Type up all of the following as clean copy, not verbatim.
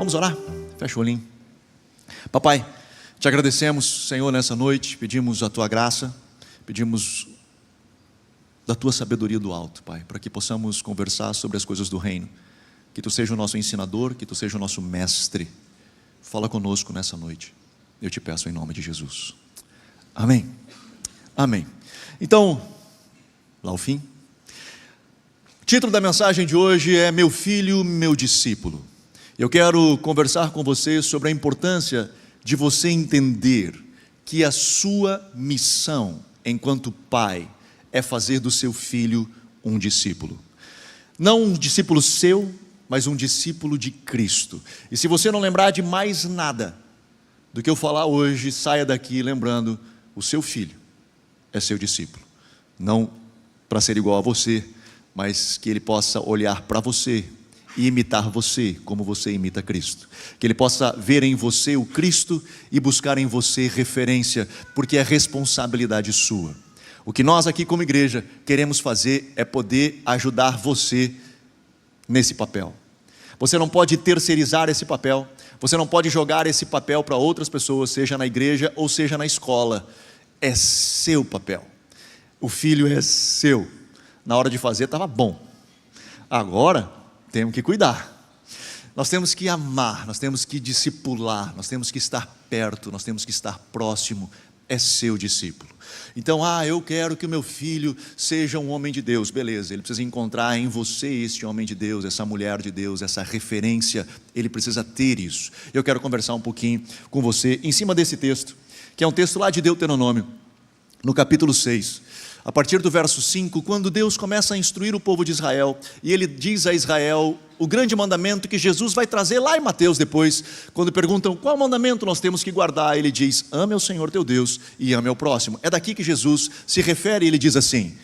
Vamos orar? Fecha o olhinho. Papai, te agradecemos, Senhor, nessa noite. Pedimos a tua graça, pedimos da tua sabedoria do alto, Pai, para que possamos conversar sobre as coisas do reino. Que tu seja o nosso ensinador, que tu seja o nosso mestre. Fala conosco nessa noite, eu te peço em nome de Jesus. Amém. Amém. Então, lá o fim. O título da mensagem de hoje é Meu Filho, Meu Discípulo. Eu quero conversar com você sobre a importância de você entender que a sua missão enquanto pai é fazer do seu filho um discípulo. Não um discípulo seu, mas um discípulo de Cristo. E se você não lembrar de mais nada do que eu falar hoje, saia daqui lembrando, o seu filho é seu discípulo. Não para ser igual a você, mas que ele possa olhar para você e imitar você como você imita Cristo. Que ele possa ver em você o Cristo e buscar em você referência, porque é responsabilidade sua. O que nós aqui como igreja queremos fazer é poder ajudar você nesse papel. Você não pode terceirizar esse papel, você não pode jogar esse papel para outras pessoas, seja na igreja ou seja na escola. É seu papel. O filho é seu. Na hora de fazer estava bom. Agora temos que cuidar. Nós temos que amar, nós temos que discipular, nós temos que estar perto, nós temos que estar próximo. É seu discípulo. Então, eu quero que o meu filho seja um homem de Deus. Beleza, ele precisa encontrar em você este homem de Deus, essa mulher de Deus, essa referência. Ele precisa ter isso. Eu quero conversar um pouquinho com você em cima desse texto, que é um texto lá de Deuteronômio, no capítulo 6. A partir do verso 5, quando Deus começa a instruir o povo de Israel, e Ele diz a Israel o grande mandamento que Jesus vai trazer lá em Mateus depois, quando perguntam qual mandamento nós temos que guardar, Ele diz, ame ao Senhor teu Deus e ame ao próximo. É daqui que Jesus se refere, Ele diz assim,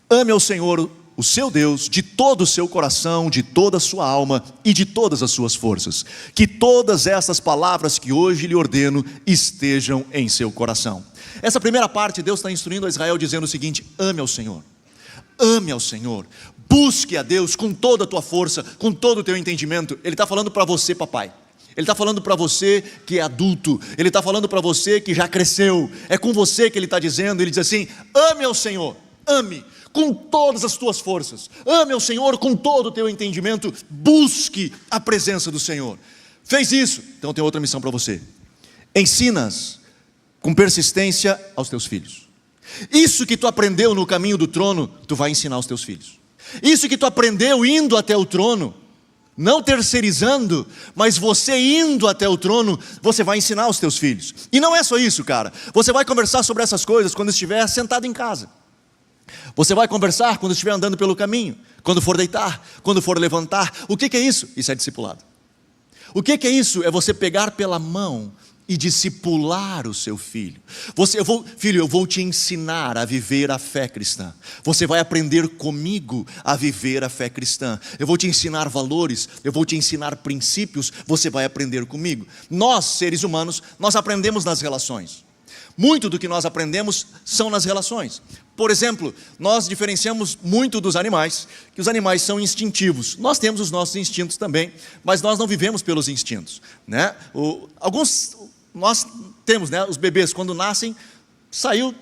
ame ao Senhor o seu Deus de todo o seu coração, de toda a sua alma e de todas as suas forças. Que todas essas palavras que hoje lhe ordeno estejam em seu coração. Essa primeira parte, Deus está instruindo a Israel dizendo o seguinte, ame ao Senhor, busque a Deus com toda a tua força, com todo o teu entendimento. Ele está falando para você, papai, Ele está falando para você que é adulto, Ele está falando para você que já cresceu, é com você que Ele está dizendo. Ele diz assim, ame ao Senhor, ame com todas as tuas forças, ame ao Senhor com todo o teu entendimento, busque a presença do Senhor. Fez isso, então tem outra missão para você, ensina-as com persistência aos teus filhos. Isso que tu aprendeu no caminho do trono, tu vai ensinar aos teus filhos. Isso que tu aprendeu indo até o trono, não terceirizando, mas você indo até o trono, você vai ensinar aos teus filhos. E não é só isso, cara. Você vai conversar sobre essas coisas quando estiver sentado em casa. Você vai conversar quando estiver andando pelo caminho, quando for deitar, quando for levantar. O que é isso? Isso é discipulado. O que é isso? É você pegar pela mão e discipular o seu filho. Filho, eu vou te ensinar a viver a fé cristã. Você vai aprender comigo a viver a fé cristã. Eu vou te ensinar valores, eu vou te ensinar princípios, você vai aprender comigo. Nós, seres humanos, nós aprendemos nas relações. Muito do que nós aprendemos são nas relações. Por exemplo, nós diferenciamos muito dos animais, que os animais são instintivos. Nós temos os nossos instintos também, mas nós não vivemos pelos instintos, né? Nós temos, né, os bebês quando nascem, saiu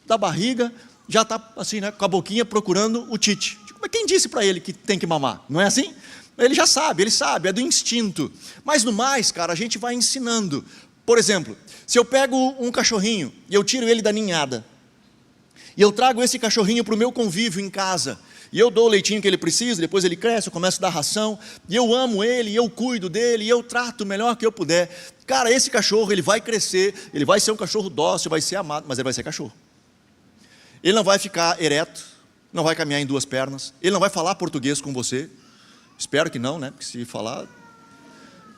da barriga, já está assim, né, com a boquinha procurando o tite. Mas quem disse para ele que tem que mamar? Não é assim? Ele já sabe, é do instinto. Mas no mais, cara, a gente vai ensinando. Por exemplo, se eu pego um cachorrinho e eu tiro ele da ninhada, e eu trago esse cachorrinho para o meu convívio em casa, e eu dou o leitinho que ele precisa, depois ele cresce, eu começo a dar ração, e eu amo ele, e eu cuido dele, e eu trato o melhor que eu puder. Cara, esse cachorro, ele vai crescer, ele vai ser um cachorro dócil, vai ser amado, mas ele vai ser cachorro. Ele não vai ficar ereto, não vai caminhar em duas pernas, ele não vai falar português com você. Espero que não, né? Porque se falar,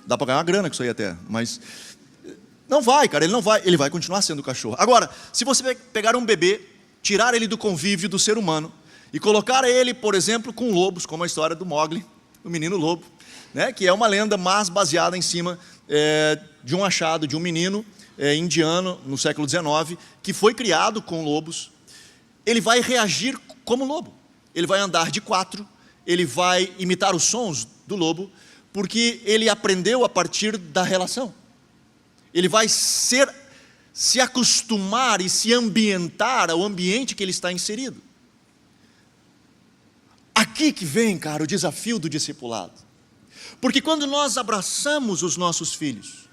dá para ganhar uma grana com isso aí até, mas não vai, cara, ele vai continuar sendo cachorro. Agora, se você pegar um bebê, tirar ele do convívio do ser humano, e colocar ele, por exemplo, com lobos, como a história do Mowgli, do menino lobo, né? Que é uma lenda, mas baseada em cima de um achado de um menino indiano no século XIX, que foi criado com lobos. Ele vai reagir como lobo, ele vai andar de quatro, ele vai imitar os sons do lobo, porque ele aprendeu a partir da relação. Ele vai se acostumar e se ambientar ao ambiente que ele está inserido. Aqui que vem, cara, o desafio do discipulado. Porque quando nós abraçamos os nossos filhos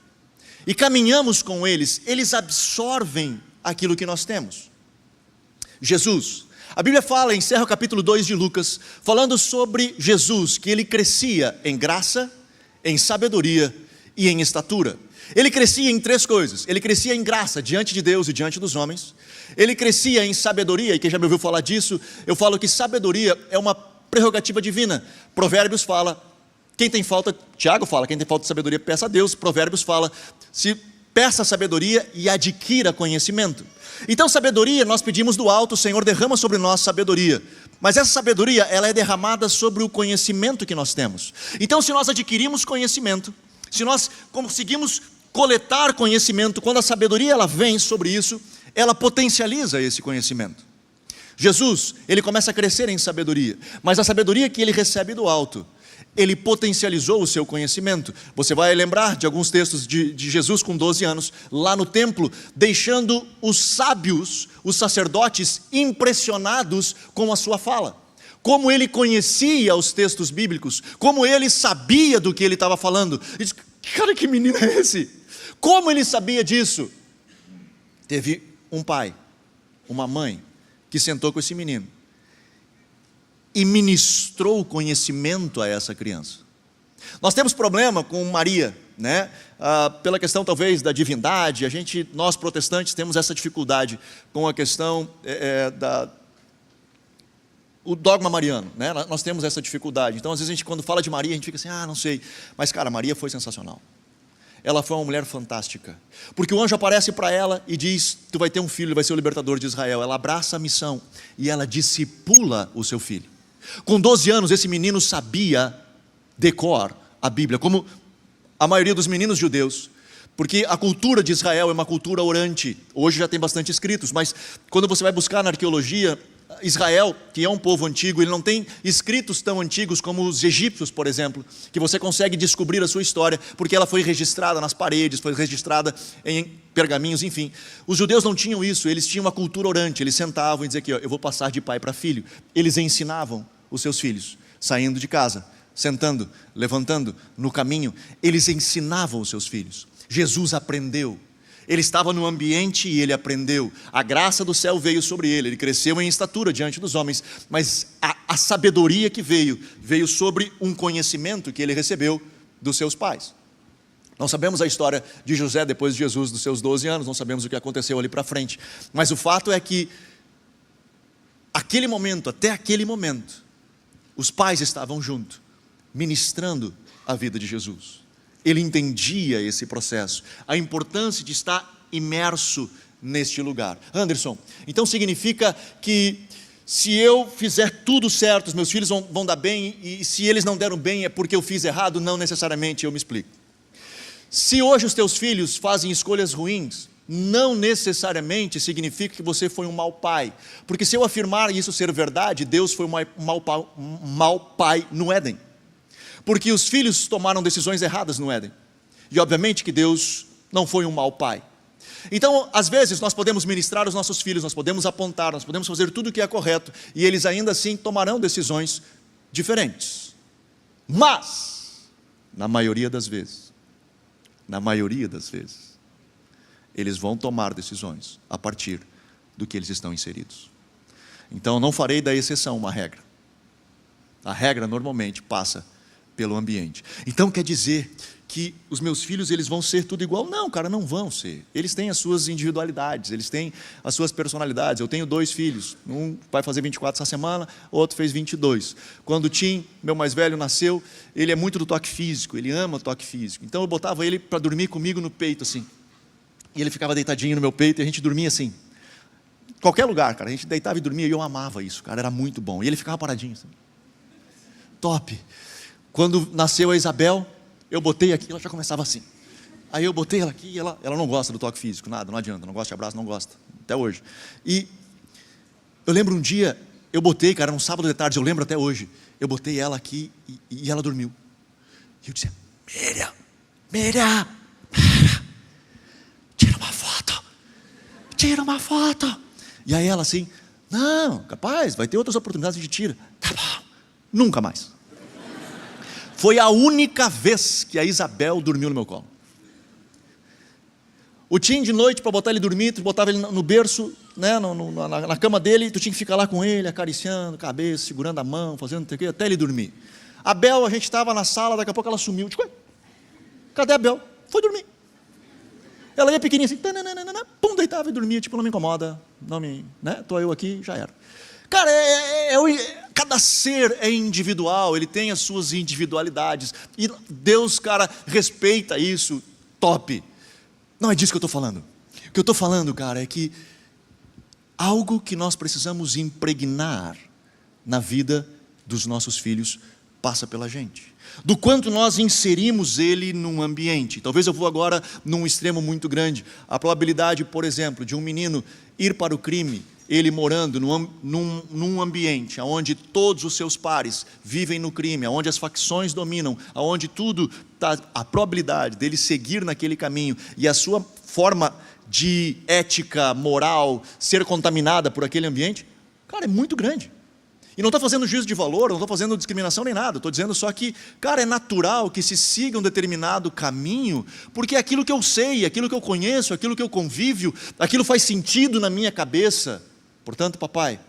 e caminhamos com eles, eles absorvem aquilo que nós temos. Jesus, a Bíblia fala, encerra o capítulo 2 de Lucas, falando sobre Jesus, que ele crescia em graça, em sabedoria e em estatura. Ele crescia em 3 coisas. Ele crescia em graça diante de Deus e diante dos homens. Ele crescia em sabedoria, e quem já me ouviu falar disso, eu falo que sabedoria é uma prerrogativa divina. Provérbios fala, Tiago fala, quem tem falta de sabedoria peça a Deus. Provérbios fala, se peça sabedoria e adquira conhecimento. Então sabedoria nós pedimos do alto, o Senhor derrama sobre nós sabedoria. Mas essa sabedoria, ela é derramada sobre o conhecimento que nós temos. Então se nós adquirimos conhecimento, se nós conseguimos coletar conhecimento, quando a sabedoria ela vem sobre isso, ela potencializa esse conhecimento. Jesus, ele começa a crescer em sabedoria, mas a sabedoria que ele recebe do alto, ele potencializou o seu conhecimento. Você vai lembrar de alguns textos de Jesus com 12 anos, lá no templo, deixando os sábios, os sacerdotes, impressionados com a sua fala. Como ele conhecia os textos bíblicos, como ele sabia do que ele estava falando. Diz, cara, que menino é esse? Como ele sabia disso? Teve um pai, uma mãe, que sentou com esse menino e ministrou conhecimento a essa criança. Nós temos problema com Maria, né? Pela questão talvez da divindade. Nós protestantes temos essa dificuldade com a questão o dogma mariano, né? Nós temos essa dificuldade. Então às vezes quando fala de Maria, a gente fica assim, não sei. Mas cara, Maria foi sensacional. Ela foi uma mulher fantástica, porque o anjo aparece para ela e diz, tu vai ter um filho, ele vai ser o libertador de Israel. Ela abraça a missão e ela discipula o seu filho. Com 12 anos esse menino sabia decor a Bíblia, como a maioria dos meninos judeus, porque a cultura de Israel é uma cultura orante. Hoje já tem bastante escritos, mas quando você vai buscar na arqueologia, Israel, que é um povo antigo, ele não tem escritos tão antigos como os egípcios, por exemplo, que você consegue descobrir a sua história, porque ela foi registrada nas paredes, foi registrada em pergaminhos, enfim. Os judeus não tinham isso, eles tinham uma cultura orante, eles sentavam e diziam aqui, eu vou passar de pai para filho. Eles ensinavam os seus filhos, saindo de casa, sentando, levantando, no caminho, eles ensinavam os seus filhos. Jesus aprendeu. Ele estava no ambiente e ele aprendeu. A graça do céu veio sobre ele. Ele cresceu em estatura diante dos homens. Mas a sabedoria que veio sobre um conhecimento que ele recebeu dos seus pais. Não sabemos a história de José depois de Jesus, dos seus 12 anos. Não sabemos o que aconteceu ali para frente. Mas o fato é que, até aquele momento, os pais estavam juntos, ministrando a vida de Jesus. Ele entendia esse processo, a importância de estar imerso neste lugar. Anderson, então significa que se eu fizer tudo certo, os meus filhos vão dar bem, e se eles não deram bem é porque eu fiz errado? Não necessariamente, eu me explico. Se hoje os teus filhos fazem escolhas ruins, não necessariamente significa que você foi um mau pai, porque se eu afirmar isso ser verdade, Deus foi um mau pai no Éden. Porque os filhos tomaram decisões erradas no Éden. E obviamente que Deus não foi um mau pai. Então, às vezes, nós podemos ministrar os nossos filhos, nós podemos apontar, nós podemos fazer tudo o que é correto, e eles ainda assim tomarão decisões diferentes. Mas, na maioria das vezes, eles vão tomar decisões a partir do que eles estão inseridos. Então, não farei da exceção uma regra. A regra normalmente passa pelo ambiente. Então quer dizer que os meus filhos eles vão ser tudo igual? Não, cara, não vão ser. Eles têm as suas individualidades, eles têm as suas personalidades. Eu tenho 2 filhos, um vai fazer 24 essa semana, o outro fez 22. Quando o Tim, meu mais velho, nasceu, ele é muito do toque físico, ele ama toque físico. Então eu botava ele para dormir comigo no peito assim, e ele ficava deitadinho no meu peito e a gente dormia assim. Qualquer lugar, cara, a gente deitava e dormia e eu amava isso, cara, era muito bom. E ele ficava paradinho assim. Top. Quando nasceu a Isabel, eu botei aqui, ela já começava assim. Aí eu botei ela aqui e ela não gosta do toque físico, nada, não adianta, não gosta de abraço, não gosta, até hoje. E eu lembro um dia, eu botei, cara, um sábado de tarde, eu lembro até hoje, eu botei ela aqui e ela dormiu. E eu dizia: Miriam, tira uma foto. E aí ela assim: não, capaz, vai ter outras oportunidades, a gente tira. Tá bom. Nunca mais. Foi a única vez que a Isabel dormiu no meu colo. O Tim, de noite, para botar ele dormir, tu botava ele no berço, né, na cama dele, tu tinha que ficar lá com ele, acariciando a cabeça, segurando a mão, fazendo não sei o quê, até ele dormir. A Bel, a gente estava na sala, daqui a pouco ela sumiu. Tipo, cadê a Bel? Foi dormir. Ela ia pequenininha assim, pum, deitava e dormia, tipo, não me incomoda, não me, né, estou eu aqui, já era. Cara, cada ser é individual, ele tem as suas individualidades, e Deus, cara, respeita isso, top. Não é disso que eu estou falando. O que eu estou falando, cara, é que algo que nós precisamos impregnar na vida dos nossos filhos passa pela gente. Do quanto nós inserimos ele num ambiente. Talvez eu vou agora num extremo muito grande. A probabilidade, por exemplo, de um menino ir para o crime, ele morando num ambiente onde todos os seus pares vivem no crime, onde as facções dominam, onde tudo está, a probabilidade dele seguir naquele caminho e a sua forma de ética, moral, ser contaminada por aquele ambiente, cara, é muito grande. E não estou fazendo juízo de valor, não estou fazendo discriminação nem nada, estou dizendo só que, cara, é natural que se siga um determinado caminho, porque é aquilo que eu sei, aquilo que eu conheço, aquilo que eu convivo, aquilo faz sentido na minha cabeça. Portanto, papai,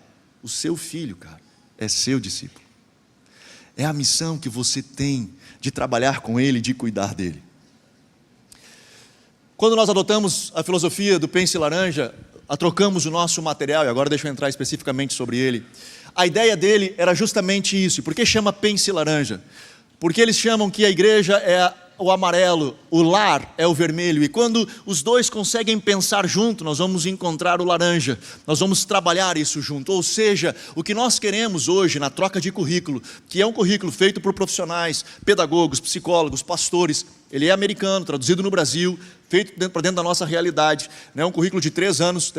o seu filho, cara, é seu discípulo. É a missão que você tem de trabalhar com ele, de cuidar dele. Quando nós adotamos a filosofia do Pense Laranja, trocamos o nosso material, e agora deixa eu entrar especificamente sobre ele. A ideia dele era justamente isso. Por que chama Pense Laranja? Porque eles chamam que a igreja é o amarelo, o lar é o vermelho, e quando os dois conseguem pensar junto, nós vamos encontrar o laranja, nós vamos trabalhar isso junto. Ou seja, o que nós queremos hoje na troca de currículo, que é um currículo feito por profissionais, pedagogos, psicólogos, pastores, ele é americano, traduzido no Brasil, feito para dentro da nossa realidade, né? Um currículo de 3 anos,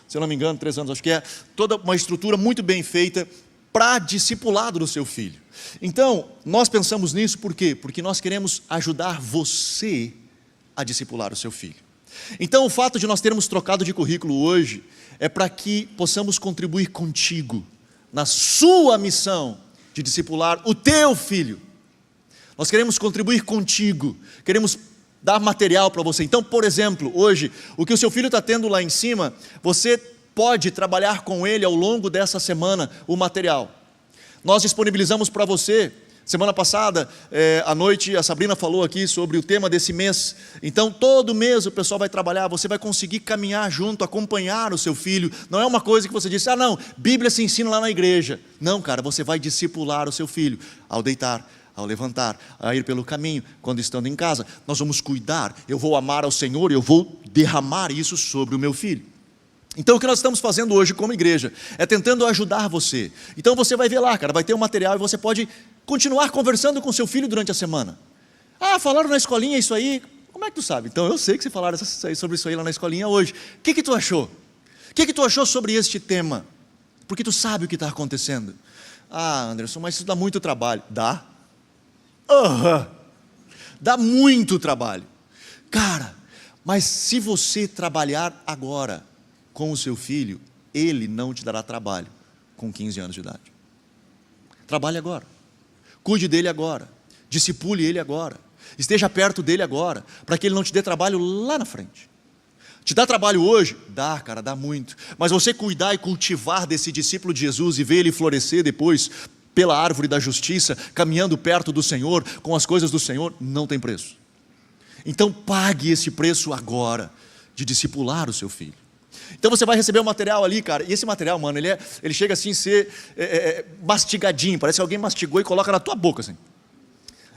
se eu não me engano, 3 anos, acho que é, toda uma estrutura muito bem feita para discipulado do seu filho. Então, nós pensamos nisso por quê? Porque nós queremos ajudar você a discipular o seu filho. Então, o fato de nós termos trocado de currículo hoje é para que possamos contribuir contigo na sua missão de discipular o teu filho. Nós queremos contribuir contigo, queremos dar material para você. Então, por exemplo, hoje, o que o seu filho está tendo lá em cima, você pode trabalhar com ele ao longo dessa semana o material. Nós disponibilizamos para você. Semana passada, à noite, a Sabrina falou aqui sobre o tema desse mês. Então, todo mês o pessoal vai trabalhar, você vai conseguir caminhar junto, acompanhar o seu filho. Não é uma coisa que você disse, não, Bíblia se ensina lá na igreja. Não, cara, você vai discipular o seu filho ao deitar, ao levantar, a ir pelo caminho, quando estando em casa. Nós vamos cuidar, eu vou amar ao Senhor, eu vou derramar isso sobre o meu filho. Então o que nós estamos fazendo hoje como igreja é tentando ajudar você. Então você vai ver lá, cara, vai ter um material e você pode continuar conversando com seu filho durante a semana. Falaram na escolinha isso aí, como é que tu sabe? Então eu sei que você falaram sobre isso aí lá na escolinha hoje. O que tu achou? O que tu achou sobre este tema? Porque tu sabe o que está acontecendo. Anderson, mas isso dá muito trabalho. Dá? Dá muito trabalho. Cara, mas se você trabalhar agora com o seu filho, ele não te dará trabalho com 15 anos de idade. Trabalhe agora, cuide dele agora, discipule ele agora, esteja perto dele agora, para que ele não te dê trabalho lá na frente. Te dá trabalho hoje? Dá, cara, dá muito, mas você cuidar e cultivar desse discípulo de Jesus e ver ele florescer depois pela árvore da justiça, caminhando perto do Senhor, com as coisas do Senhor, não tem preço. Então pague esse preço agora, de discipular o seu filho. Então você vai receber o material ali, cara, e esse material, mano, ele chega assim a ser mastigadinho, parece que alguém mastigou e coloca na tua boca assim.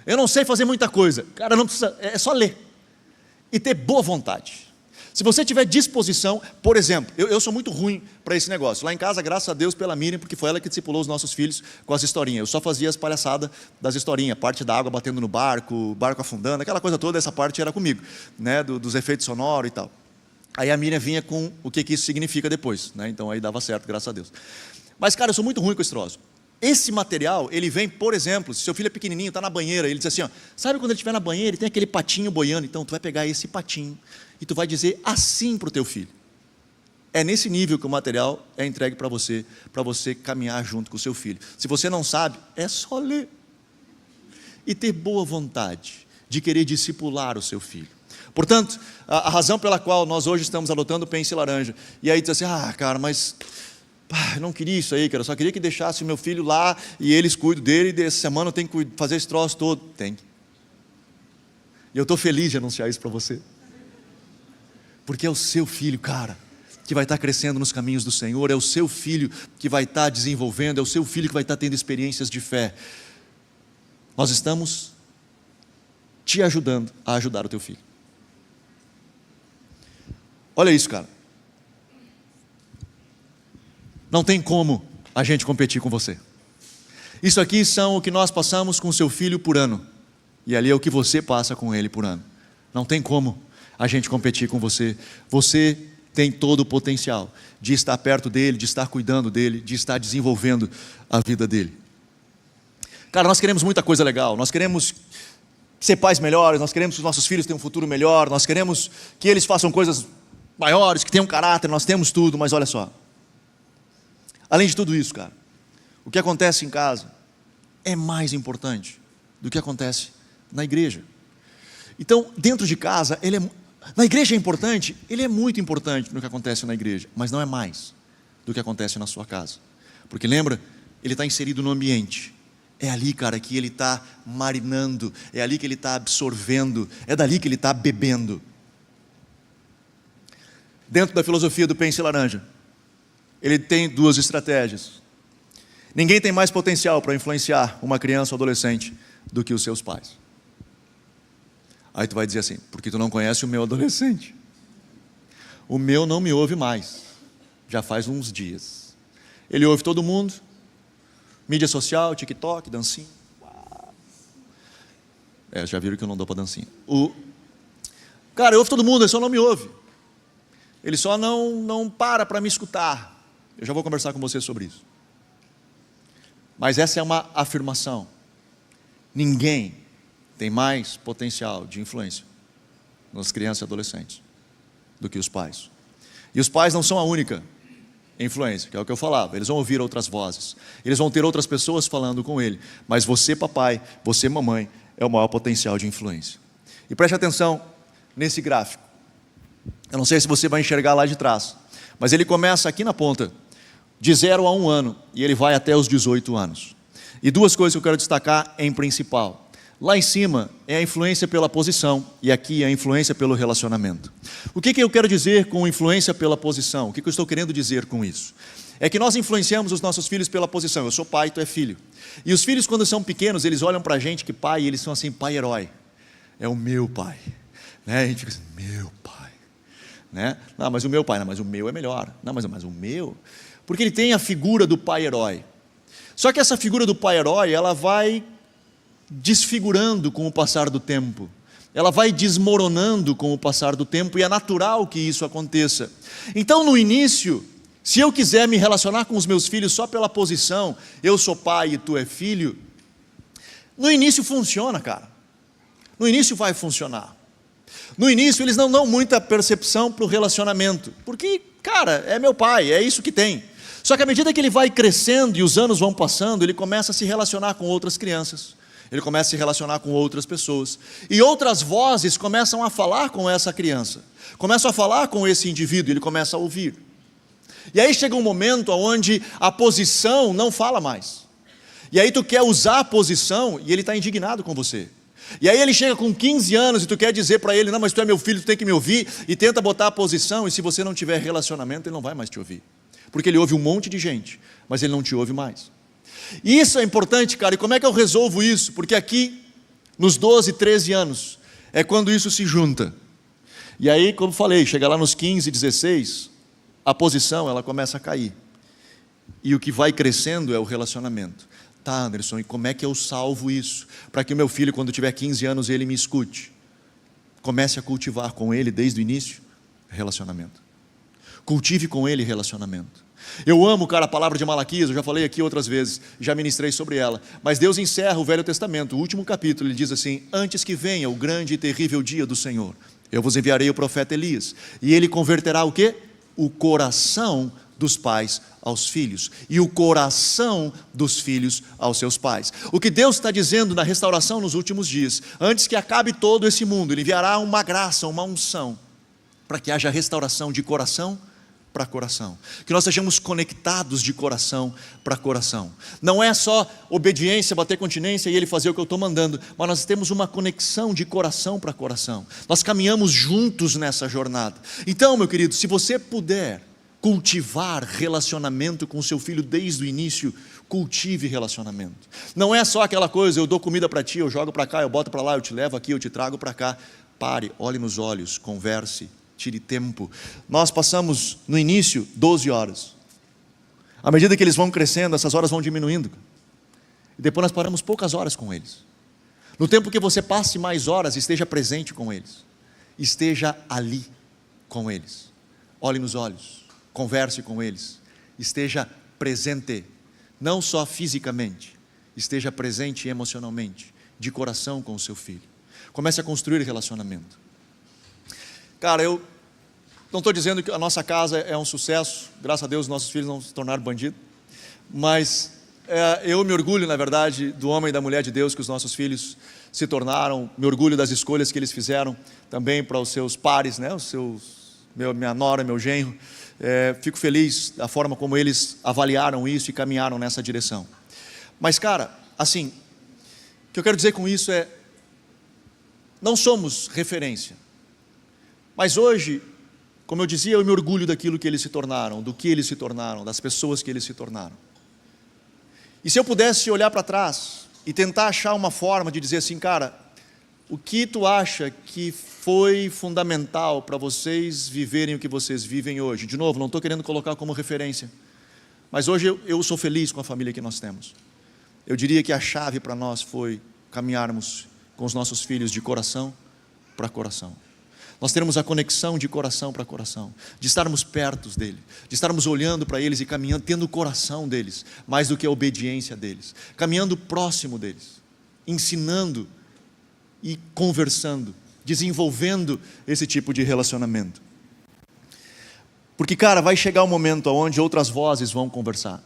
Eu não sei fazer muita coisa, cara, não precisa, é só ler e ter boa vontade. Se você tiver disposição, por exemplo, eu sou muito ruim para esse negócio. Lá em casa, graças a Deus pela Miriam, porque foi ela que discipulou os nossos filhos com as historinhas. Eu só fazia as palhaçadas das historinhas, parte da água batendo no barco, barco afundando, aquela coisa toda, essa parte era comigo, né, dos efeitos sonoros e tal. Aí a Miriam vinha com o que isso significa depois, né? Então aí dava certo, graças a Deus. Mas, cara, eu sou muito ruim com esse troço. esse material, ele vem, por exemplo, se seu filho é pequenininho, está na banheira, ele diz assim, ó, sabe quando ele estiver na banheira, ele tem aquele patinho boiando, então tu vai pegar esse patinho e tu vai dizer assim para o teu filho. É nesse nível que o material é entregue para você caminhar junto com o seu filho. Se você não sabe, é só ler e ter boa vontade de querer discipular o seu filho. Portanto, a razão pela qual nós hoje estamos adotando o Pense Laranja, e aí diz assim, cara, mas eu não queria isso aí, cara, eu só queria que deixasse o meu filho lá e eles cuidam dele, e essa semana eu tenho que fazer esse troço todo. Tem. E eu estou feliz de anunciar isso para você, porque é o seu filho, cara, que vai estar crescendo nos caminhos do Senhor, é o seu filho que vai estar desenvolvendo, é o seu filho que vai estar tendo experiências de fé. Nós estamos te ajudando a ajudar o teu filho. Olha isso, cara. Não tem como a gente competir com você. Isso aqui são o que nós passamos com o seu filho por ano. E ali é o que você passa com ele por ano. Não tem como a gente competir com você. Você tem todo o potencial de estar perto dele, de estar cuidando dele, de estar desenvolvendo a vida dele. Cara, nós queremos muita coisa legal. Nós queremos ser pais melhores, nós queremos que os nossos filhos tenham um futuro melhor, nós queremos que eles façam coisas maiores, que tenham caráter, nós temos tudo, mas olha só. Além de tudo isso, cara, o que acontece em casa é mais importante do que acontece na igreja. Então, dentro de casa, na igreja é importante, ele é muito importante no que acontece na igreja, mas não é mais do que acontece na sua casa. Porque lembra, ele está inserido no ambiente. É ali, cara, que ele está marinando, é ali que ele está absorvendo, é dali que ele está bebendo. Dentro da filosofia do Pense Laranja, ele tem duas estratégias. Ninguém tem mais potencial para influenciar uma criança ou adolescente do que os seus pais. Aí tu vai dizer assim, porque tu não conhece o meu adolescente. O meu não me ouve mais, já faz uns dias. Ele ouve todo mundo, mídia social, TikTok, dancinha. Já viram que eu não dou para dancinha. Cara, ele ouve todo mundo, ele só não me ouve. Ele só não para me escutar. Eu já vou conversar com você sobre isso. Mas essa é uma afirmação. Ninguém tem mais potencial de influência nas crianças e adolescentes do que os pais. E os pais não são a única influência, que é o que eu falava. Eles vão ouvir outras vozes, eles vão ter outras pessoas falando com ele, mas você, papai, você, mamãe, é o maior potencial de influência. E preste atenção nesse gráfico. Eu não sei se você vai enxergar lá de trás, mas ele começa aqui na ponta, de 0 a 1 ano, e ele vai até os 18 anos. E duas coisas que eu quero destacar em principal. Lá em cima é a influência pela posição, e aqui é a influência pelo relacionamento. O que eu quero dizer com influência pela posição? O que eu estou querendo dizer com isso? É que nós influenciamos os nossos filhos pela posição. Eu sou pai, tu é filho. E os filhos, quando são pequenos, eles olham para a gente que pai, e eles são assim, pai herói. É o meu pai. Né? A gente fica assim, meu pai. Né? Não, mas o meu pai, não, mas o meu é melhor. Não, mas o meu... Porque ele tem a figura do pai herói. Só que essa figura do pai herói, ela vai desfigurando com o passar do tempo. Ela vai desmoronando com o passar do tempo, e é natural que isso aconteça. Então, no início, se eu quiser me relacionar com os meus filhos só pela posição, eu sou pai e tu é filho, no início funciona, cara. No início vai funcionar. No início eles não dão muita percepção para o relacionamento, porque, cara, é meu pai, é isso que tem. Só que à medida que ele vai crescendo e os anos vão passando, ele começa a se relacionar com outras crianças, ele começa a se relacionar com outras pessoas, e outras vozes começam a falar com essa criança, começam a falar com esse indivíduo, ele começa a ouvir. E aí chega um momento onde a posição não fala mais, e aí tu quer usar a posição e ele está indignado com você. E aí ele chega com 15 anos e tu quer dizer para ele, não, mas tu é meu filho, tu tem que me ouvir, e tenta botar a posição, e se você não tiver relacionamento, ele não vai mais te ouvir. Porque ele ouve um monte de gente, mas ele não te ouve mais. E isso é importante, cara, e como é que eu resolvo isso? Porque aqui, nos 12, 13 anos, é quando isso se junta. E aí, como falei, chega lá nos 15, 16, a posição, ela começa a cair. E o que vai crescendo é o relacionamento. Tá, Anderson, e como é que eu salvo isso? Para que o meu filho, quando tiver 15 anos, ele me escute. Comece a cultivar com ele, desde o início, relacionamento. Cultive com ele relacionamento. Eu amo, cara, a palavra de Malaquias, eu já falei aqui outras vezes, já ministrei sobre ela. Mas Deus encerra o Velho Testamento, o último capítulo, ele diz assim: antes que venha o grande e terrível dia do Senhor, eu vos enviarei o profeta Elias, e ele converterá o quê? O coração dos pais aos filhos, e o coração dos filhos aos seus pais. O que Deus está dizendo na restauração nos últimos dias, antes que acabe todo esse mundo, Ele enviará uma graça, uma unção, para que haja restauração de coração para coração, que nós sejamos conectados de coração para coração. Não é só obediência, bater continência e Ele fazer o que eu estou mandando, mas nós temos uma conexão de coração para coração, nós caminhamos juntos nessa jornada. Então, meu querido, se você puder cultivar relacionamento com o seu filho desde o início, cultive relacionamento. Não é só aquela coisa, eu dou comida para ti, eu jogo para cá, eu boto para lá, eu te levo aqui, eu te trago para cá. Pare, olhe nos olhos, converse, tire tempo. Nós passamos no início 12 horas. À medida que eles vão crescendo, essas horas vão diminuindo. E depois nós paramos poucas horas com eles. No tempo que você passe mais horas, esteja presente com eles. Esteja ali com eles. Olhe nos olhos. Converse com eles, esteja presente, não só fisicamente, esteja presente emocionalmente, de coração com o seu filho. Comece a construir relacionamento. Cara, eu não estou dizendo que a nossa casa é um sucesso, graças a Deus nossos filhos não se tornaram bandidos, mas eu me orgulho, na verdade, do homem e da mulher de Deus que os nossos filhos se tornaram, me orgulho das escolhas que eles fizeram também para os seus pares, né? Minha nora, meu genro. Fico feliz da forma como eles avaliaram isso e caminharam nessa direção. Mas, cara, assim, o que eu quero dizer com isso é, não somos referência, mas hoje, como eu dizia, eu me orgulho daquilo que eles se tornaram, do que eles se tornaram, das pessoas que eles se tornaram. E se eu pudesse olhar para trás e tentar achar uma forma de dizer assim, cara, o que tu acha que foi fundamental para vocês viverem o que vocês vivem hoje? De novo, não estou querendo colocar como referência, mas hoje eu sou feliz com a família que nós temos. Eu diria que a chave para nós foi caminharmos com os nossos filhos de coração para coração. Nós termos a conexão de coração para coração, de estarmos perto dele, de estarmos olhando para eles e caminhando, tendo o coração deles, mais do que a obediência deles, caminhando próximo deles, ensinando e conversando, desenvolvendo esse tipo de relacionamento. Porque, cara, vai chegar um momento onde outras vozes vão conversar.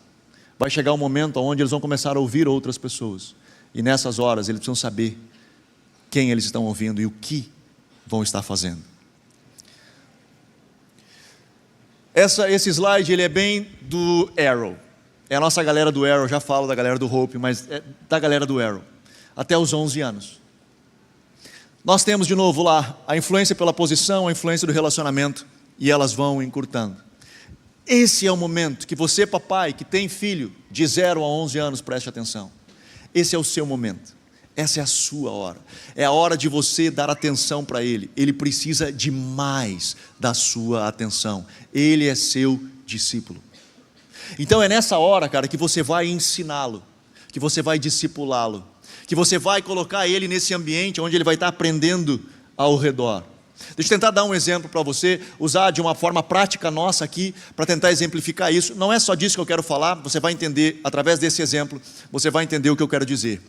Vai chegar um momento onde eles vão começar a ouvir outras pessoas. E nessas horas eles precisam saber quem eles estão ouvindo e o que vão estar fazendo. Esse slide, ele é bem do Arrow. É a nossa galera do Arrow, já falo da galera do Hope, mas é da galera do Arrow. Até os 11 anos. Nós temos de novo lá a influência pela posição, a influência do relacionamento, e elas vão encurtando. Esse é o momento que você, papai, que tem filho de 0 a 11 anos, preste atenção. Esse é o seu momento. Essa é a sua hora. É a hora de você dar atenção para ele. Ele precisa demais da sua atenção. Ele é seu discípulo. Então é nessa hora, cara, que você vai ensiná-lo, que você vai discipulá-lo, que você vai colocar ele nesse ambiente onde ele vai estar aprendendo ao redor. Deixa eu tentar dar um exemplo para você, usar de uma forma prática nossa aqui, para tentar exemplificar isso. Não é só disso que eu quero falar, você vai entender, através desse exemplo, você vai entender o que eu quero dizer.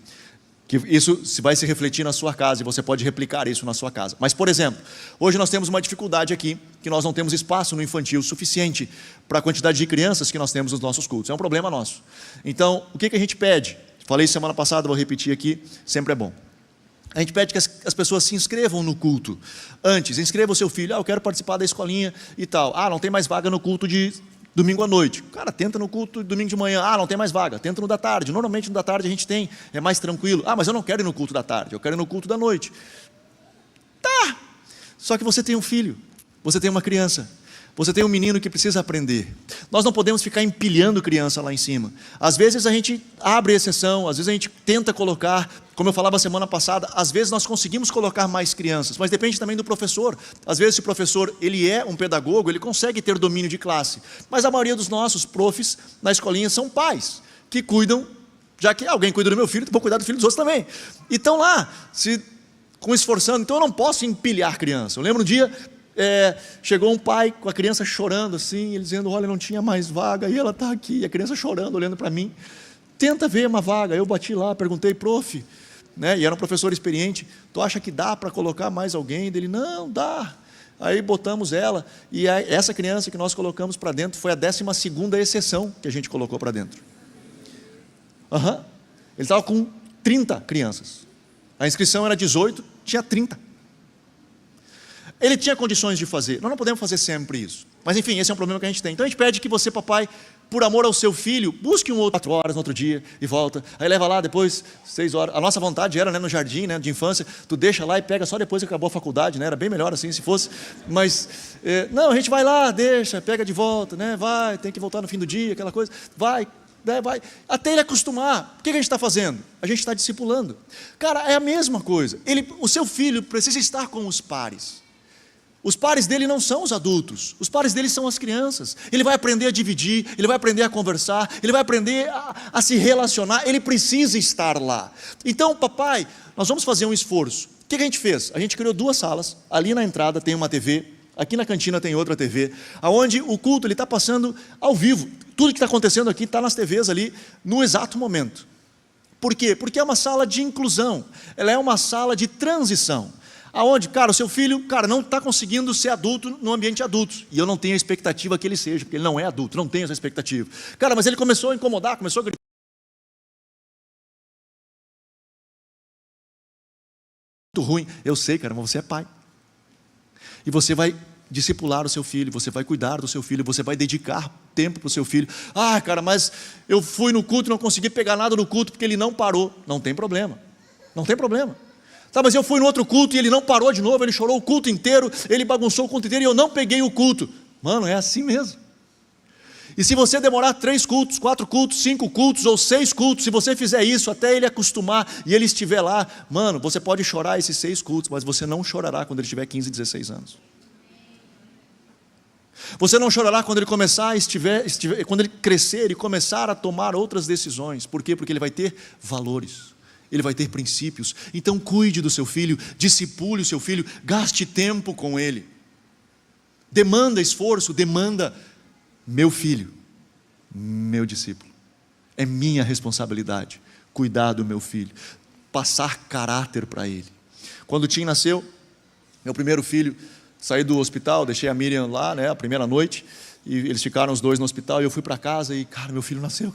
Que isso vai se refletir na sua casa, e você pode replicar isso na sua casa. Mas, por exemplo, hoje nós temos uma dificuldade aqui, que nós não temos espaço no infantil suficiente para a quantidade de crianças que nós temos nos nossos cultos. É um problema nosso. Então, o que a gente pede? Falei semana passada, vou repetir aqui, sempre é bom. A gente pede que as pessoas se inscrevam no culto. Antes, inscreva o seu filho. Eu quero participar da escolinha e tal. Não tem mais vaga no culto de domingo à noite. Cara, tenta no culto de domingo de manhã. Não tem mais vaga. Tenta no da tarde. Normalmente no da tarde a gente tem, é mais tranquilo. Mas eu não quero ir no culto da tarde, eu quero ir no culto da noite. Tá! Só que você tem um filho, você tem uma criança, você tem um menino que precisa aprender. Nós não podemos ficar empilhando criança lá em cima. Às vezes a gente abre exceção, às vezes a gente tenta colocar, como eu falava semana passada, às vezes nós conseguimos colocar mais crianças, mas depende também do professor. Às vezes se o professor, ele é um pedagogo, ele consegue ter domínio de classe. Mas a maioria dos nossos profs na escolinha são pais, que cuidam, já que alguém cuida do meu filho, vou cuidar do filho dos outros também. E estão lá, se esforçando. Então eu não posso empilhar criança. Eu lembro um dia, chegou um pai com a criança chorando assim, ele dizendo, olha, não tinha mais vaga, e ela está aqui, e a criança chorando, olhando para mim, tenta ver uma vaga. Eu bati lá, perguntei, prof, né, e era um professor experiente, tu acha que dá para colocar mais alguém? Ele, não, dá. Aí botamos ela, e essa criança que nós colocamos para dentro foi a 12ª exceção que a gente colocou para dentro. Ele estava com 30 crianças, a inscrição era 18, tinha 30. Ele tinha condições de fazer. Nós não podemos fazer sempre isso, mas enfim, esse é um problema que a gente tem. Então a gente pede que você, papai, por amor ao seu filho, busque um outro 4 horas no outro dia e volta, aí leva lá depois 6 horas, a nossa vontade era, né, no jardim, né, de infância, tu deixa lá e pega só depois que acabou a faculdade, né, era bem melhor assim se fosse, mas, não, a gente vai lá, deixa, pega de volta, né, vai, tem que voltar no fim do dia, aquela coisa, vai, até ele acostumar. O que a gente está fazendo? A gente está discipulando. Cara, é a mesma coisa, o seu filho precisa estar com os pares. Os pares dele não são os adultos, os pares dele são as crianças. Ele vai aprender a dividir, ele vai aprender a conversar, ele vai aprender a se relacionar, ele precisa estar lá. Então, papai, nós vamos fazer um esforço. O que a gente fez? A gente criou 2 salas, ali na entrada tem uma TV, aqui na cantina tem outra TV, onde o culto está passando ao vivo. Tudo que está acontecendo aqui está nas TVs ali, no exato momento. Por quê? Porque é uma sala de inclusão, ela é uma sala de transição. Aonde, cara, o seu filho, cara, não está conseguindo ser adulto no ambiente adulto. E eu não tenho a expectativa que ele seja, porque ele não é adulto, não tenho essa expectativa. Cara, mas ele começou a incomodar, começou a gritar. Muito ruim. Eu sei, cara, mas você é pai. E você vai discipular o seu filho, você vai cuidar do seu filho, você vai dedicar tempo para o seu filho. Ah, cara, mas eu fui no culto e não consegui pegar nada no culto porque ele não parou. Não tem problema. Não tem problema. Tá, mas eu fui no outro culto e ele não parou de novo, ele chorou o culto inteiro, ele bagunçou o culto inteiro e eu não peguei o culto. Mano, é assim mesmo. E se você demorar 3 cultos, 4 cultos, 5 cultos ou 6 cultos, se você fizer isso até ele acostumar e ele estiver lá, mano, você pode chorar esses 6 cultos, mas você não chorará quando ele tiver 15, 16 anos. Você não chorará quando ele quando ele crescer e começar a tomar outras decisões. Por quê? Porque ele vai ter valores. Ele vai ter princípios. Então cuide do seu filho, discipule o seu filho, gaste tempo com ele. Demanda esforço, demanda, meu filho, meu discípulo. É minha responsabilidade cuidar do meu filho, passar caráter para ele. Quando o Tim nasceu, meu primeiro filho, saí do hospital, deixei a Miriam lá, né, a primeira noite, e eles ficaram os 2 no hospital, e eu fui para casa e, cara, meu filho nasceu.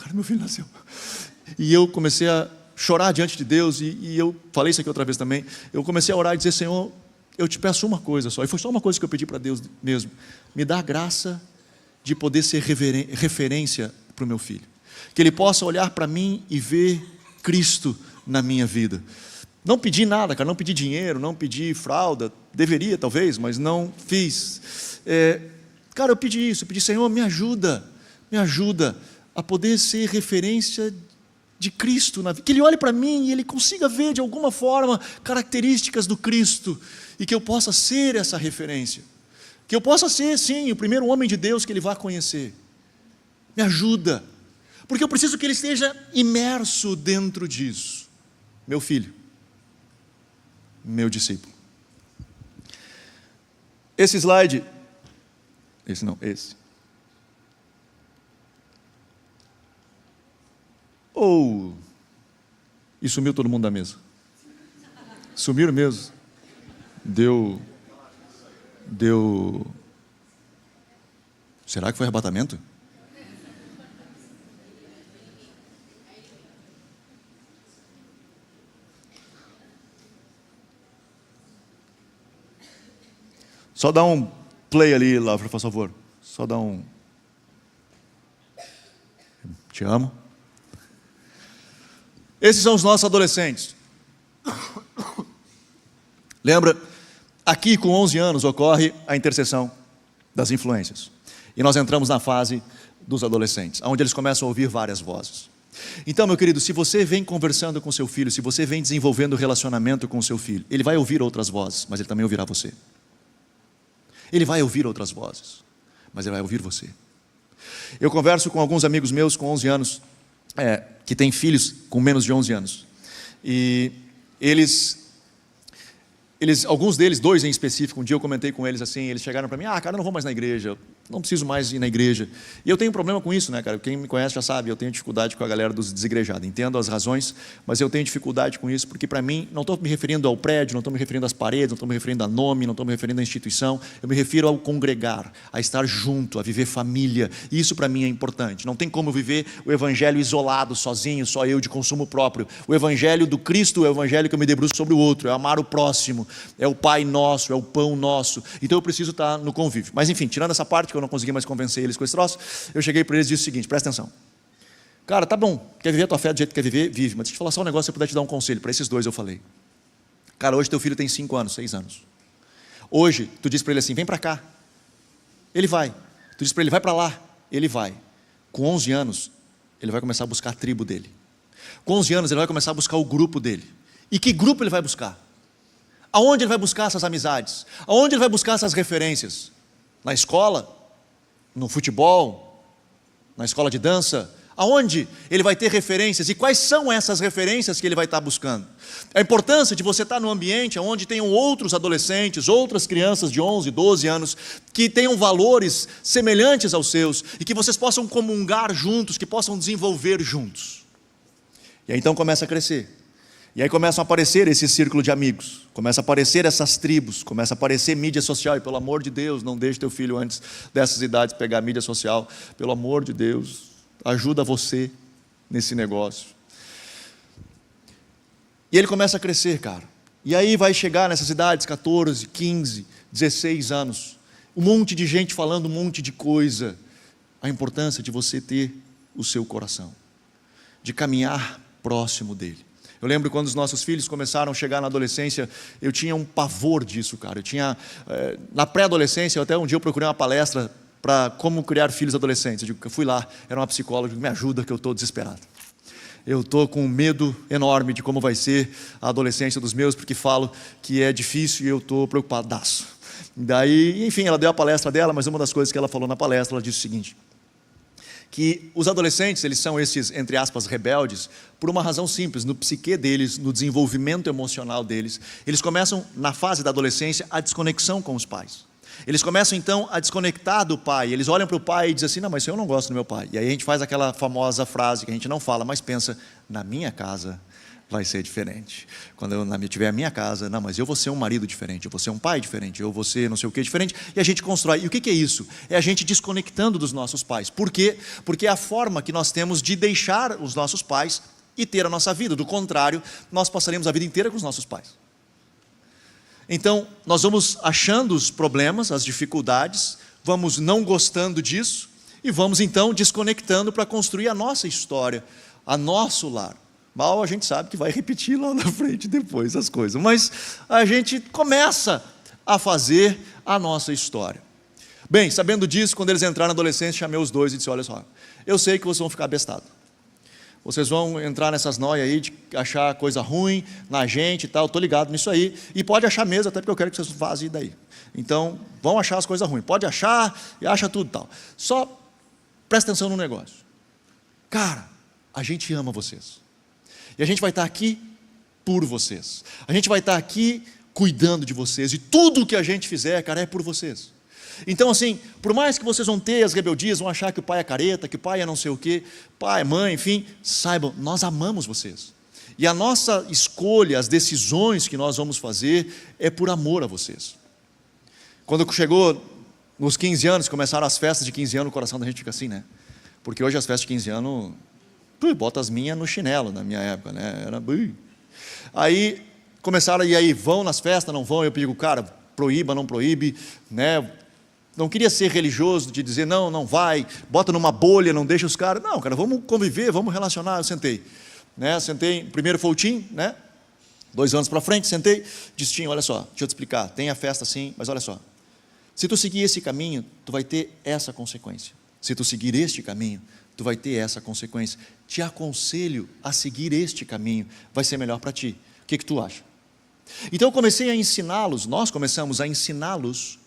E eu comecei a chorar diante de Deus, e eu falei isso aqui outra vez também, eu comecei a orar e dizer, Senhor, eu te peço uma coisa só, e foi só uma coisa que eu pedi para Deus mesmo, me dá a graça de poder ser referência para o meu filho, que ele possa olhar para mim e ver Cristo na minha vida. Não pedi nada, cara, não pedi dinheiro, não pedi fralda, deveria talvez, mas não fiz. Cara, eu pedi isso, eu pedi, Senhor, me ajuda a poder ser referência de Cristo na vida, que ele olhe para mim e ele consiga ver de alguma forma características do Cristo, e que eu possa ser essa referência, que eu possa ser, sim, o primeiro homem de Deus que ele vai conhecer. Me ajuda, porque eu preciso que ele esteja imerso dentro disso. Meu filho, meu discípulo. Esse slide, esse. E sumiu todo mundo da mesa. Sumiram mesmo. Deu. Será que foi arrebatamento? Só dá um play ali, Laura, por favor. Só dá um. Te amo. Esses são os nossos adolescentes. Lembra? Aqui com 11 anos ocorre a interseção das influências. E nós entramos na fase dos adolescentes, onde eles começam a ouvir várias vozes. Então, meu querido, se você vem conversando com seu filho, se você vem desenvolvendo relacionamento com seu filho, ele vai ouvir outras vozes, mas ele também ouvirá você. Ele vai ouvir outras vozes, mas ele vai ouvir você. Eu converso com alguns amigos meus com 11 anos, que têm filhos com menos de 11 anos. E eles alguns deles, 2 em específico, um dia eu comentei com eles assim, eles chegaram para mim, cara, eu não vou mais na igreja, não preciso mais ir na igreja. E eu tenho um problema com isso, né, cara? Quem me conhece já sabe, eu tenho dificuldade com a galera dos desigrejados. Entendo as razões, mas eu tenho dificuldade com isso, porque para mim, não estou me referindo ao prédio, não estou me referindo às paredes, não estou me referindo a nome, não estou me referindo à instituição, eu me refiro ao congregar, a estar junto, a viver família. E isso para mim é importante. Não tem como viver o evangelho isolado, sozinho, só eu de consumo próprio. O evangelho do Cristo é o evangelho que eu me debruço sobre o outro, é amar o próximo, é o Pai nosso, é o pão nosso. Então eu preciso estar no convívio. Mas enfim, tirando essa parte que eu não consegui mais convencer eles com esse troço, eu cheguei para eles e disse o seguinte, presta atenção. Cara, tá bom, quer viver a tua fé do jeito que quer viver, vive. Mas deixa eu te falar só um negócio, se eu puder te dar um conselho. Para esses 2 eu falei. Cara, hoje teu filho tem 5 anos, 6 anos. Hoje, tu diz para ele assim, vem para cá. Ele vai. Tu diz para ele, vai para lá. Ele vai. Com 11 anos, ele vai começar a buscar a tribo dele. Com 11 anos, ele vai começar a buscar o grupo dele. E que grupo ele vai buscar? Aonde ele vai buscar essas amizades? Aonde ele vai buscar essas referências? Na escola? No futebol? Na escola de dança? Aonde ele vai ter referências? E quais são essas referências que ele vai estar buscando? A importância de você estar num ambiente onde tenham outros adolescentes, outras crianças de 11, 12 anos, que tenham valores semelhantes aos seus, e que vocês possam comungar juntos, que possam desenvolver juntos. E aí então começa a crescer. E aí começam a aparecer esse círculo de amigos, começa a aparecer essas tribos, começa a aparecer mídia social, e pelo amor de Deus, não deixe teu filho antes dessas idades pegar mídia social, pelo amor de Deus, ajuda você nesse negócio. E ele começa a crescer, cara, e aí vai chegar nessas idades, 14, 15, 16 anos, um monte de gente falando um monte de coisa, a importância de você ter o seu coração, de caminhar próximo dele. Eu lembro quando os nossos filhos começaram a chegar na adolescência, eu tinha um pavor disso, cara. Eu tinha, na pré-adolescência, até um dia eu procurei uma palestra para como criar filhos adolescentes. Eu fui lá, era uma psicóloga, me ajuda que eu estou desesperado. Eu estou com um medo enorme de como vai ser a adolescência dos meus, porque falo que é difícil e eu estou preocupadaço. Daí, enfim, ela deu a palestra dela, mas uma das coisas que ela falou na palestra, ela disse o seguinte, que os adolescentes, eles são esses, entre aspas, rebeldes, por uma razão simples, no psique deles, no desenvolvimento emocional deles, eles começam, na fase da adolescência, a desconexão com os pais. Eles começam então a desconectar do pai, eles olham para o pai e dizem assim, não, mas eu não gosto do meu pai. E aí a gente faz aquela famosa frase que a gente não fala, mas pensa, na minha casa vai ser diferente. Quando eu tiver a minha casa, não, mas eu vou ser um marido diferente, eu vou ser um pai diferente, eu vou ser não sei o que diferente, e a gente constrói. E o que é isso? É a gente desconectando dos nossos pais. Por quê? Porque é a forma que nós temos de deixar os nossos pais e ter a nossa vida. Do contrário, nós passaremos a vida inteira com os nossos pais. Então, nós vamos achando os problemas, as dificuldades, vamos não gostando disso, e vamos então desconectando para construir a nossa história, a nosso lar. Mal a gente sabe que vai repetir lá na frente depois as coisas, mas a gente começa a fazer a nossa história. Bem, sabendo disso, quando eles entraram na adolescência, chamei os 2 e disse, olha só, eu sei que vocês vão ficar bestados. Vocês vão entrar nessas noias aí de achar coisa ruim na gente e tal, estou ligado nisso aí, e pode achar mesmo, até porque eu quero que vocês vazem daí. Então, vão achar as coisas ruins, pode achar e acha tudo tal. Só presta atenção no negócio. Cara, a gente ama vocês. E a gente vai estar aqui por vocês. A gente vai estar aqui cuidando de vocês. E tudo o que a gente fizer, cara, é por vocês. Então assim, por mais que vocês vão ter as rebeldias, vão achar que o pai é careta, que o pai é não sei o quê, pai, mãe, enfim, saibam, nós amamos vocês. E a nossa escolha, as decisões que nós vamos fazer, é por amor a vocês. Quando chegou nos 15 anos, começaram as festas de 15 anos, o coração da gente fica assim, né? Porque hoje as festas de 15 anos... bota as minhas no chinelo, na minha época, né? Era... Aí começaram, e aí, vão nas festas, não vão? Eu digo, cara, proíba, não proíbe, né? Não queria ser religioso, de dizer, não, não vai, bota numa bolha, não deixa os caras. Não, cara, vamos conviver, vamos relacionar. Eu sentei, né? Sentei, primeiro foi o Tim, né? 2 anos para frente, sentei, disse, Tim, olha só, deixa eu te explicar, tem a festa sim, mas olha só, se tu seguir esse caminho, tu vai ter essa consequência. Se tu seguir este caminho, tu vai ter essa consequência. Te aconselho a seguir este caminho, vai ser melhor para ti. O que tu acha? Então eu comecei a ensiná-los, nós começamos a ensiná-los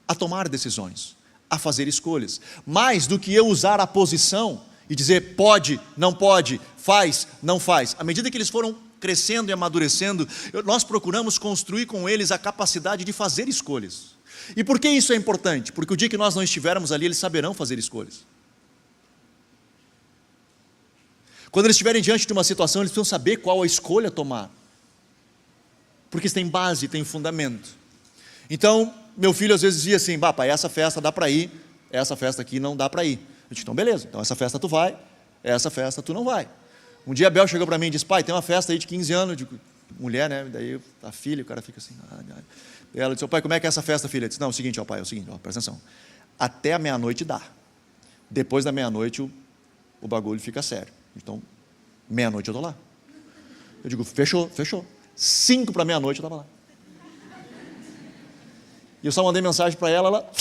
a tomar decisões, a fazer escolhas. Mais do que eu usar a posição e dizer pode, não pode, faz, não faz. À medida que eles foram crescendo e amadurecendo, nós procuramos construir com eles a capacidade de fazer escolhas. E por que isso é importante? Porque o dia que nós não estivermos ali, eles saberão fazer escolhas. Quando eles estiverem diante de uma situação, eles precisam saber qual a escolha tomar. Porque isso tem base, tem fundamento. Então, meu filho às vezes dizia assim: pai, essa festa dá para ir, essa festa aqui não dá para ir. Eu disse: então beleza, então essa festa tu vai, essa festa tu não vai. Um dia a Bel chegou para mim e disse: pai, tem uma festa aí de 15 anos, de mulher, né? Daí a filha, o cara fica assim. E ela disse: pai, como é que é essa festa, filha? Eu disse: não, é o seguinte, pai, é o seguinte, presta atenção. Até a meia-noite dá. Depois da meia-noite o bagulho fica sério. Então, meia-noite eu estou lá. Eu digo: fechou. 5 para meia-noite eu estava lá. E eu só mandei mensagem para ela, ela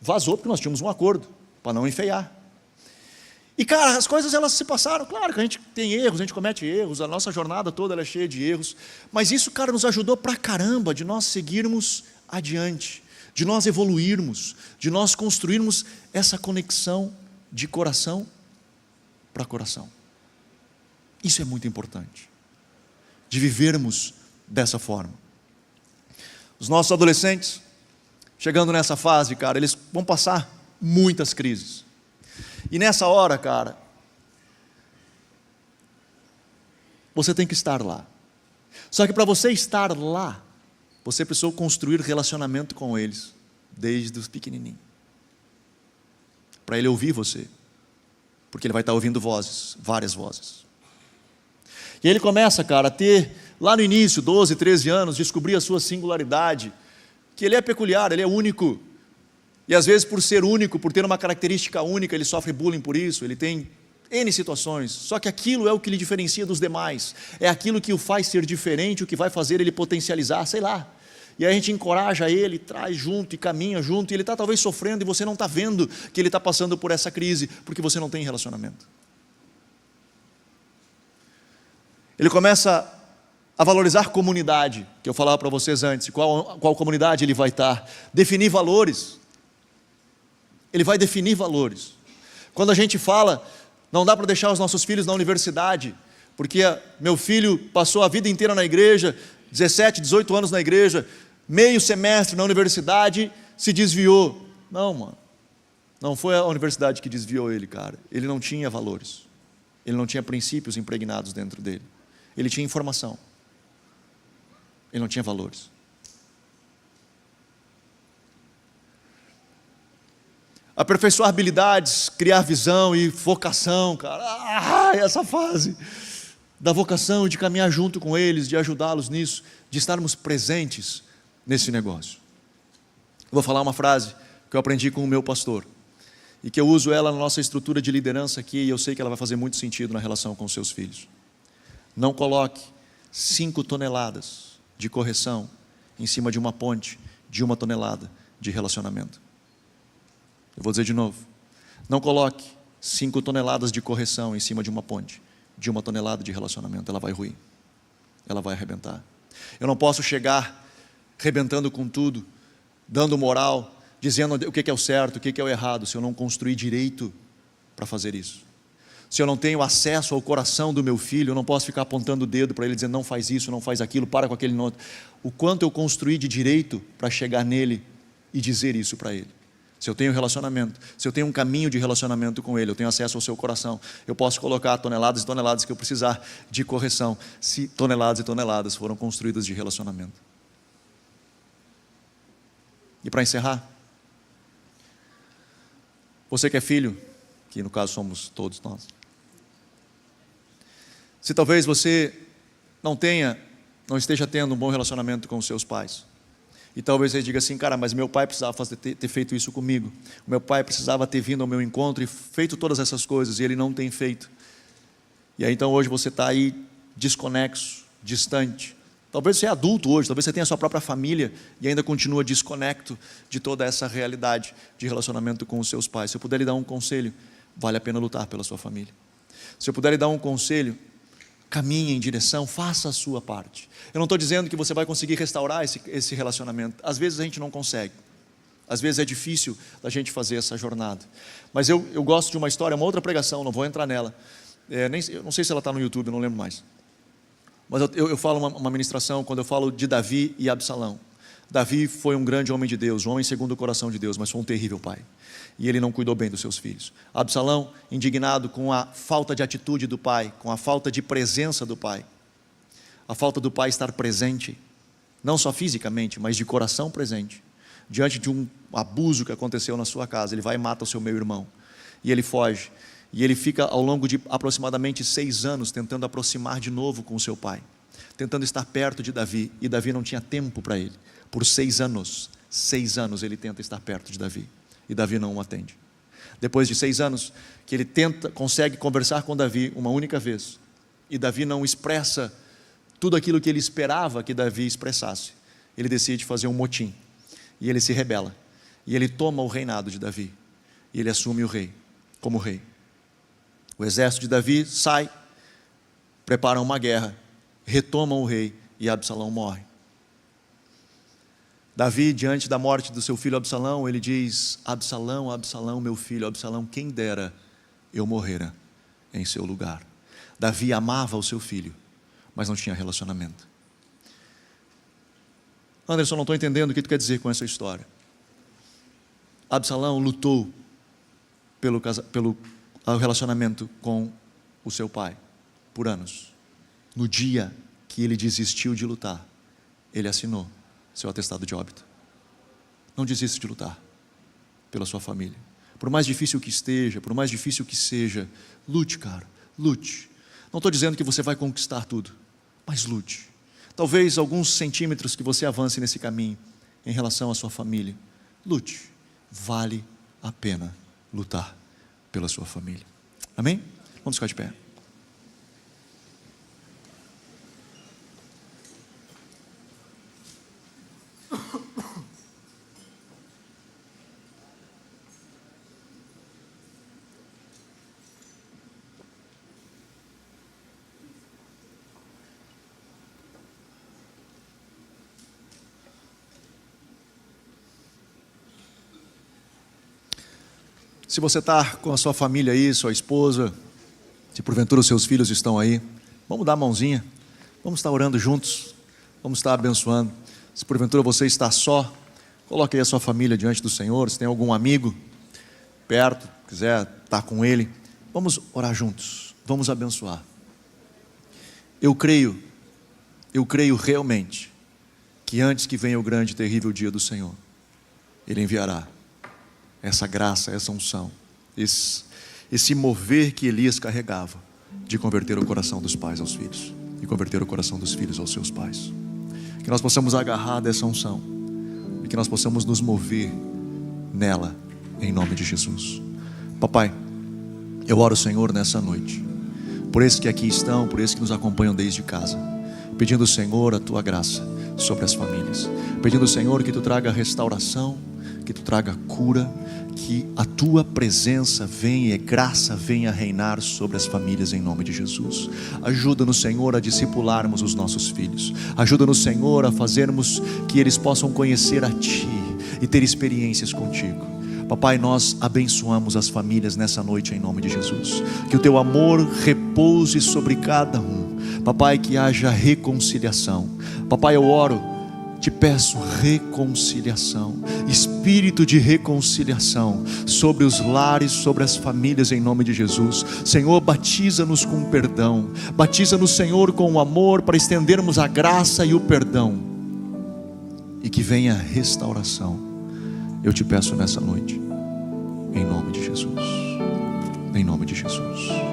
vazou, porque nós tínhamos um acordo, para não enfeiar. E cara, as coisas elas se passaram, claro que a gente tem erros, a gente comete erros, a nossa jornada toda ela é cheia de erros, mas isso, cara, nos ajudou pra caramba, de nós seguirmos adiante, de nós evoluirmos, de nós construirmos essa conexão de coração para coração. Isso é muito importante, de vivermos dessa forma. Os nossos adolescentes, chegando nessa fase, cara, eles vão passar muitas crises. E nessa hora, cara, você tem que estar lá. Só que para você estar lá, você precisou construir relacionamento com eles, desde os pequenininhos. Para ele ouvir você, porque ele vai estar ouvindo vozes, várias vozes. E ele começa, cara, a ter, lá no início, 12, 13 anos, descobrir a sua singularidade, que ele é peculiar, ele é único. E às vezes, por ser único, por ter uma característica única, ele sofre bullying por isso, ele tem N situações. Só que aquilo é o que lhe diferencia dos demais, é aquilo que o faz ser diferente, o que vai fazer ele potencializar, sei lá. E aí a gente encoraja ele, traz junto e caminha junto, e ele está talvez sofrendo e você não está vendo que ele está passando por essa crise, porque você não tem relacionamento. Ele começa a valorizar comunidade, que eu falava para vocês antes, qual comunidade ele vai estar, definir valores. Ele vai definir valores. Quando a gente fala, não dá para deixar os nossos filhos na universidade, porque meu filho passou a vida inteira na igreja, 17, 18 anos na igreja, meio semestre na universidade, se desviou. Não, mano, não foi a universidade que desviou ele, cara. Ele não tinha valores, ele não tinha princípios impregnados dentro dele, ele tinha informação, ele não tinha valores. Aperfeiçoar habilidades, criar visão e vocação, cara. Essa fase da vocação, de caminhar junto com eles, de ajudá-los nisso, de estarmos presentes nesse negócio. Eu vou falar uma frase que eu aprendi com o meu pastor e que eu uso ela na nossa estrutura de liderança aqui, e eu sei que ela vai fazer muito sentido na relação com os seus filhos. Não coloque 5 toneladas de correção em cima de uma ponte de 1 tonelada de relacionamento. Eu vou dizer de novo: não coloque 5 toneladas de correção em cima de uma ponte de 1 tonelada de relacionamento. Ela vai ruir, ela vai arrebentar. Eu não posso chegar arrebentando com tudo, dando moral, dizendo o que é o certo, o que é o errado, se eu não construir direito para fazer isso. Se eu não tenho acesso ao coração do meu filho, eu não posso ficar apontando o dedo para ele, dizendo não faz isso, não faz aquilo, para com aquele não. O quanto eu construí de direito para chegar nele e dizer isso para ele. Se eu tenho relacionamento, se eu tenho um caminho de relacionamento com ele, eu tenho acesso ao seu coração, eu posso colocar toneladas e toneladas que eu precisar de correção, se toneladas e toneladas foram construídas de relacionamento. E para encerrar, você que é filho, que no caso somos todos nós, se talvez você não esteja tendo um bom relacionamento com os seus pais, e talvez você diga assim: cara, mas meu pai precisava ter feito isso comigo, o meu pai precisava ter vindo ao meu encontro e feito todas essas coisas, e ele não tem feito. E aí então hoje você está aí desconexo, distante. Talvez você é adulto hoje, talvez você tenha a sua própria família e ainda continua desconecto de toda essa realidade de relacionamento com os seus pais. Se eu puder lhe dar um conselho, vale a pena lutar pela sua família. Se eu puder lhe dar um conselho, caminhe em direção, faça a sua parte. Eu não estou dizendo que você vai conseguir restaurar esse relacionamento. Às vezes a gente não consegue. Às vezes é difícil da gente fazer essa jornada. Mas eu gosto de uma história, uma outra pregação, não vou entrar nela. Eu não sei se ela está no YouTube, não lembro mais. Mas eu falo uma ministração quando eu falo de Davi e Absalão. Davi foi um grande homem de Deus, um homem segundo o coração de Deus, mas foi um terrível pai. E ele não cuidou bem dos seus filhos. Absalão, indignado com a falta de atitude do pai, com a falta de presença do pai, a falta do pai estar presente, não só fisicamente, mas de coração presente, diante de um abuso que aconteceu na sua casa, ele vai e mata o seu meio-irmão. E ele foge. E ele fica ao longo de aproximadamente 6 anos tentando aproximar de novo com o seu pai, tentando estar perto de Davi, e Davi não tinha tempo para ele. Por 6 anos ele tenta estar perto de Davi, e Davi não o atende. Depois de 6 anos que ele consegue conversar com Davi uma única vez, e Davi não expressa tudo aquilo que ele esperava que Davi expressasse, ele decide fazer um motim, e ele se rebela, e ele toma o reinado de Davi, e ele assume o rei, como rei. O exército de Davi sai, preparam uma guerra, retomam o rei, e Absalão morre. Davi, diante da morte do seu filho Absalão, ele diz: Absalão, Absalão, meu filho, Absalão, quem dera eu morrera em seu lugar. Davi amava o seu filho, mas não tinha relacionamento. Anderson, não estou entendendo o que tu quer dizer com essa história. Absalão lutou pelo relacionamento com o seu pai por anos. No dia que ele desistiu de lutar, ele assinou seu atestado de óbito. Não desista de lutar pela sua família. Por mais difícil que esteja, por mais difícil que seja, lute, cara, lute. Não estou dizendo que você vai conquistar tudo, mas lute. Talvez alguns centímetros que você avance nesse caminho em relação à sua família, lute. Vale a pena lutar pela sua família. Amém? Vamos ficar de pé. Se você está com a sua família aí, sua esposa, se porventura os seus filhos estão aí, vamos dar a mãozinha, vamos estar orando juntos, vamos estar abençoando. Se porventura você está só, coloque aí a sua família diante do Senhor. Se tem algum amigo perto, quiser estar com ele, vamos orar juntos, vamos abençoar. Eu creio realmente que antes que venha o grande e terrível dia do Senhor, Ele enviará essa graça, essa unção, esse mover que Elias carregava, de converter o coração dos pais aos filhos, e converter o coração dos filhos aos seus pais. Que nós possamos agarrar dessa unção, e que nós possamos nos mover nela, em nome de Jesus. Papai, eu oro, Senhor, nessa noite, por esses que aqui estão, por esses que nos acompanham desde casa, pedindo, Senhor, a Tua graça sobre as famílias, pedindo, Senhor, que Tu traga restauração, que Tu traga cura, que a Tua presença venha e graça venha reinar sobre as famílias em nome de Jesus. Ajuda-nos, Senhor, a discipularmos os nossos filhos. Ajuda-nos, Senhor, a fazermos que eles possam conhecer a Ti e ter experiências contigo. Papai, nós abençoamos as famílias nessa noite em nome de Jesus. Que o Teu amor repouse sobre cada um. Papai, que haja reconciliação. Papai, eu oro, te peço reconciliação, espírito de reconciliação sobre os lares, sobre as famílias em nome de Jesus. Senhor, batiza-nos com perdão, batiza-nos, Senhor, com o amor, para estendermos a graça e o perdão, e que venha a restauração. Eu te peço nessa noite, em nome de Jesus, em nome de Jesus.